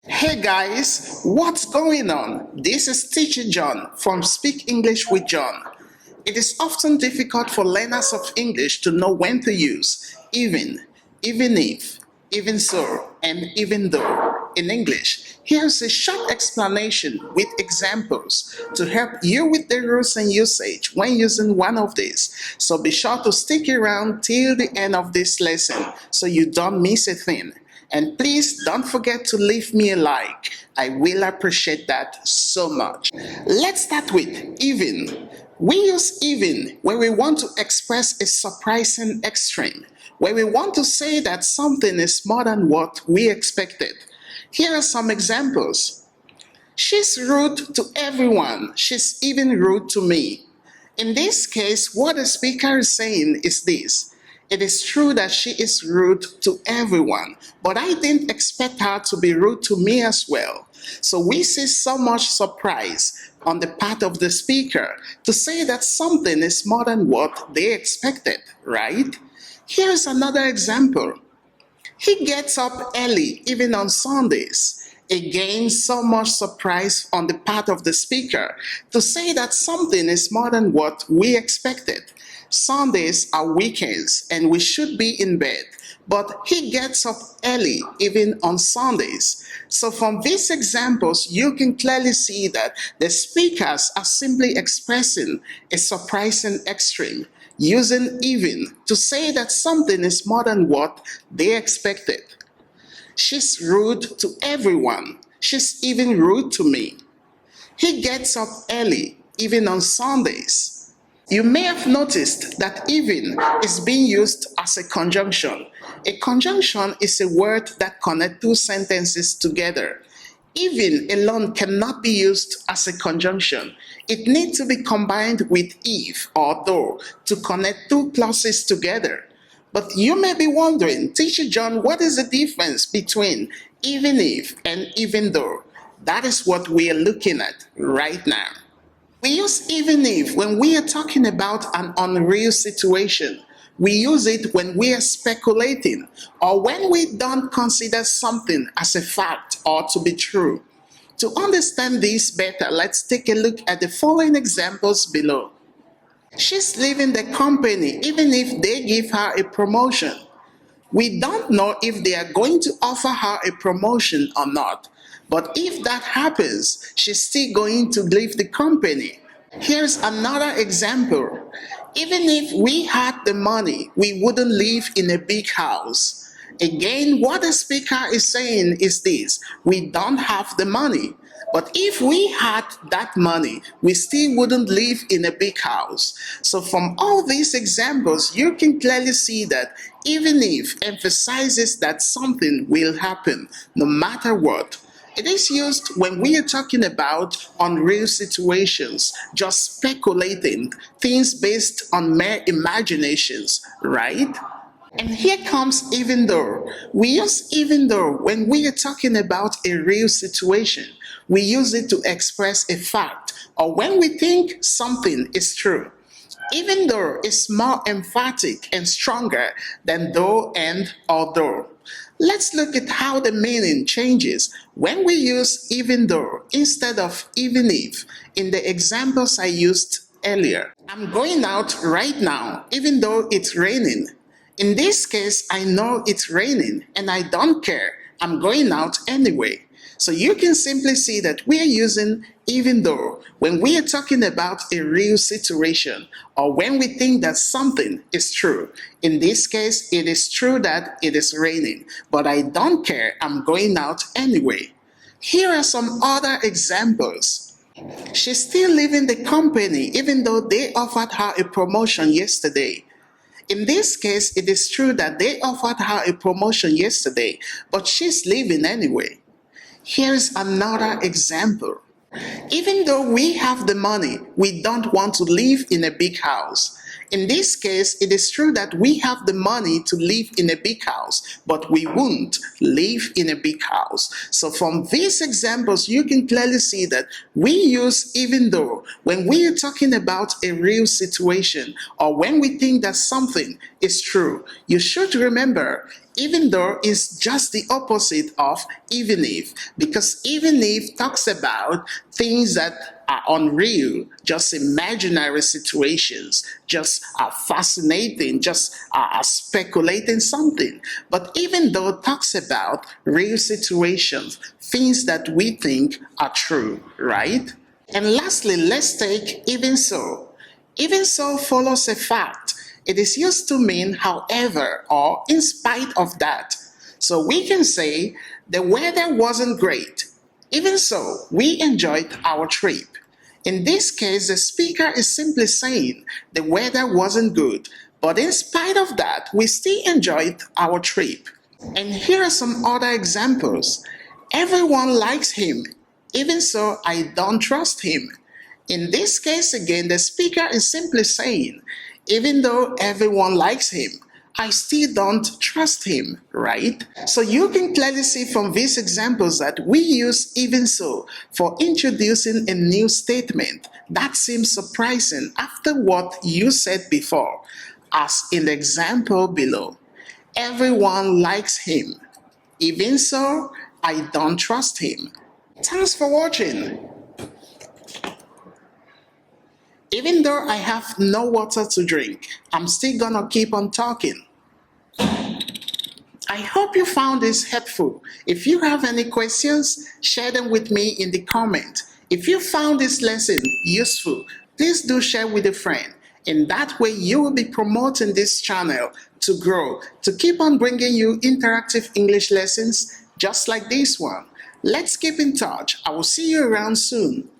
Hey guys, what's going on? This is Teacher John from Speak English with John. It is often difficult for learners of English to know when to use even if, even so, and even though in English. Here's a short explanation with examples to help you with the rules and usage when using one of these. So be sure to stick around till the end of this lesson so you don't miss a thing. And please don't forget to leave me a like. I will appreciate that so much. Let's start with even. We use even when we want to express a surprising extreme, when we want to say that something is more than what we expected. Here are some examples. She's rude to everyone. She's even rude to me. In this case, what the speaker is saying is this. It is true that she is rude to everyone, but I didn't expect her to be rude to me as well. So we see so much surprise on the part of the speaker to say that something is more than what they expected, right? Here's another example. He gets up early, even on Sundays. Again, so much surprise on the part of the speaker to say that something is more than what we expected. Sundays are weekends and we should be in bed, but he gets up early even on Sundays. So from these examples, you can clearly see that the speakers are simply expressing a surprising extreme, using even to say that something is more than what they expected. She's rude to everyone. She's even rude to me. He gets up early, even on Sundays. You may have noticed that even is being used as a conjunction. A conjunction is a word that connects two sentences together. Even alone cannot be used as a conjunction. It needs to be combined with if or though to connect two clauses together. But you may be wondering, Teacher John, what is the difference between even if and even though? That is what we are looking at right now. We use even if when we are talking about an unreal situation. We use it when we are speculating or when we don't consider something as a fact or to be true. To understand this better, let's take a look at the following examples below. She's leaving the company even if they give her a promotion. We don't know if they are going to offer her a promotion or not. But if that happens, she's still going to leave the company. Here's another example. Even if we had the money, we wouldn't live in a big house. Again, what the speaker is saying is this. We don't have the money. But if we had that money, we still wouldn't live in a big house. So from all these examples, you can clearly see that even if emphasizes that something will happen, no matter what. It is used when we are talking about unreal situations, just speculating, things based on mere imaginations, right? And here comes even though. We use even though when we are talking about a real situation. We use it to express a fact or when we think something is true. Even though is more emphatic and stronger than though and although. Let's look at how the meaning changes when we use even though instead of even if in the examples I used earlier. I'm going out right now even though it's raining. In this case, I know it's raining and I don't care. I'm going out anyway. So you can simply see that we are using even though when we are talking about a real situation or when we think that something is true. In this case, it is true that it is raining, but I don't care. I'm going out anyway. Here are some other examples. She's still leaving the company even though they offered her a promotion yesterday. In this case, it is true that they offered her a promotion yesterday, but she's leaving anyway. Here's another example. Even though we have the money, we don't want to live in a big house. In this case, it is true that we have the money to live in a big house, but we won't live in a big house. So from these examples, you can clearly see that we use even though when we are talking about a real situation or when we think that something is true. You should remember, even though is just the opposite of even if, because even if talks about things that are unreal, just imaginary situations, just fascinating, just speculating something. But even though talks about real situations, things that we think are true, right? And lastly, let's take even so. Even so follows a fact. It is used to mean however or in spite of that. So we can say the weather wasn't great. Even so, we enjoyed our trip. In this case, the speaker is simply saying the weather wasn't good, but in spite of that, we still enjoyed our trip. And here are some other examples. Everyone likes him. Even so, I don't trust him. In this case again, the speaker is simply saying, even though everyone likes him, I still don't trust him, right? So you can clearly see from these examples that we use even so for introducing a new statement that seems surprising after what you said before, as in the example below. Everyone likes him. Even so, I don't trust him. Thanks for watching. Even though I have no water to drink, I'm still gonna keep on talking. I hope you found this helpful. If you have any questions, share them with me in the comment. If you found this lesson useful, please do share with a friend. In that way, you will be promoting this channel to grow, to keep on bringing you interactive English lessons just like this one. Let's keep in touch. I will see you around soon.